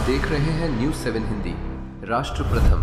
देख रहे हैं न्यूज़ 7 हिंदी। राष्ट्र प्रथम।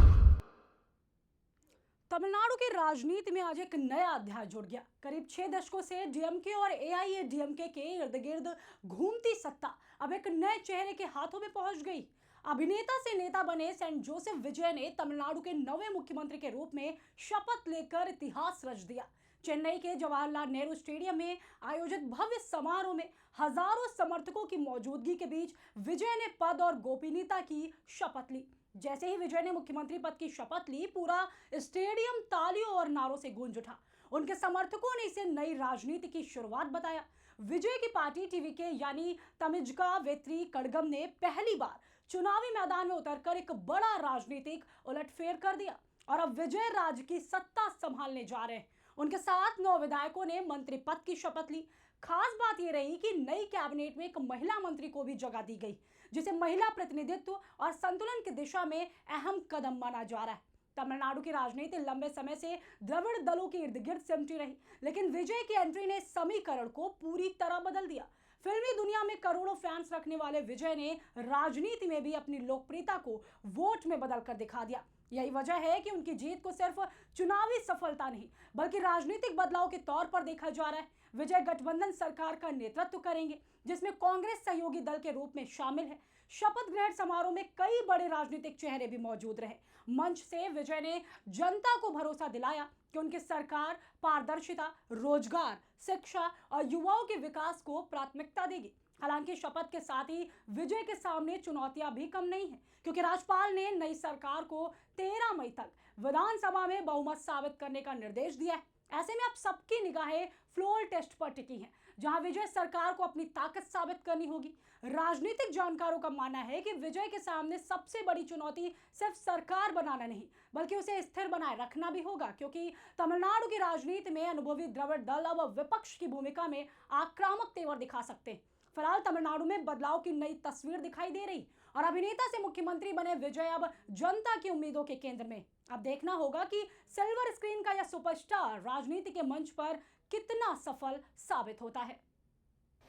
तमिलनाडु की राजनीति में आज एक नया अध्याय जुड़ गया। करीब 6 दशकों से डीएमके और एआईएडीएमके के इर्द गिर्द घूमती सत्ता अब एक नए चेहरे के हाथों में पहुंच गई। अभिनेता से नेता बने सेंट जोसेफ विजय ने तमिलनाडु के नवे मुख्यमंत्री के रूप में शपथ लेकर इतिहास रच दिया। चेन्नई के जवाहरलाल नेहरू स्टेडियम में आयोजित भव्य समारोह में हजारों समर्थकों की मौजूदगी के बीच विजय ने पद और गोपनीयता की शपथ ली। जैसे ही विजय ने मुख्यमंत्री पद की शपथ ली, पूरा स्टेडियम तालियों और नारों से गूंज उठा। उनके समर्थकों ने इसे नई राजनीति की शुरुआत बताया। विजय की पार्टी टीवीके यानी तमिजका वेत्री कड़गम ने पहली बार चुनावी मैदान में उतरकर एक बड़ा राजनीतिक उलटफेर कर दिया और अब विजय राज्य की सत्ता संभालने जा रहे हैं। उनके साथ 9 विधायकों ने मंत्री पद की शपथ ली। खास बात यह रही कि नई कैबिनेट में एक महिला मंत्री को भी जगह दी गई, जिसे महिला प्रतिनिधित्व और संतुलन की दिशा में अहम कदम माना जा रहा है। तमिलनाडु की राजनीति लंबे समय से द्रविड़ दलों के इर्द गिर्द सिमटी रही, लेकिन विजय की एंट्री ने समीकरण को पूरी तरह बदल दिया। फिल्मी दुनिया में करोड़ों फैंस रखने वाले विजय ने राजनीति में भी अपनी लोकप्रियता को वोट में बदल कर दिखा दिया। यही वजह है कि उनकी जीत को सिर्फ चुनावी सफलता नहीं, बल्कि राजनीतिक बदलाव के तौर पर देखा जा रहा है। विजय गठबंधन सरकार का नेतृत्व करेंगे, जिसमें कांग्रेस सहयोगी दल के रूप में शामिल है। शपथ ग्रहण समारोह में कई बड़े राजनीतिक चेहरे भी मौजूद रहे। मंच से विजय ने जनता को भरोसा दिलाया कि उनकी सरकार पारदर्शिता, रोजगार, शिक्षा और युवाओं के विकास को प्राथमिकता देगी। हालांकि शपथ के साथ ही विजय के सामने चुनौतियां भी कम नहीं है, क्योंकि राज्यपाल ने नई सरकार को 13 मई तक विधानसभा में बहुमत साबित करने का निर्देश दिया है। ऐसे में अब सबकी निगाहें फ्लोर टेस्ट पर टिकी हैं, जहां विजय सरकार को अपनी ताकत साबित करनी होगी। राजनीतिक जानकारों का मानना है कि विजय के सामने सबसे बड़ी चुनौती सिर्फ सरकार बनाना नहीं, बल्कि उसे स्थिर बनाए रखना भी होगा, क्योंकि तमिलनाडु की राजनीति में अनुभवी द्रविड़ दल अब विपक्ष की भूमिका में आक्रामक तेवर दिखा सकते हैं। फिलहाल तमिलनाडु में बदलाव की नई तस्वीर दिखाई दे रही और अभिनेता से मुख्यमंत्री बने विजय अब जनता की उम्मीदों के केंद्र में। अब देखना होगा कि सिल्वर स्क्रीन का यह सुपरस्टार राजनीति के मंच पर कितना सफल साबित होता है।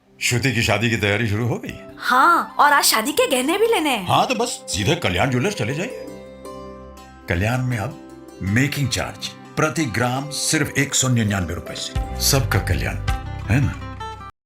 श्रुति की शादी की तैयारी शुरू हो गई? हाँ, और आज शादी के गहने भी लेने हैं। हाँ, तो बस सीधे कल्याण ज्वेलर्स चले जाइए। कल्याण में अब मेकिंग चार्ज प्रति ग्राम सिर्फ 199 रुपए से। सबका कल्याण, है ना?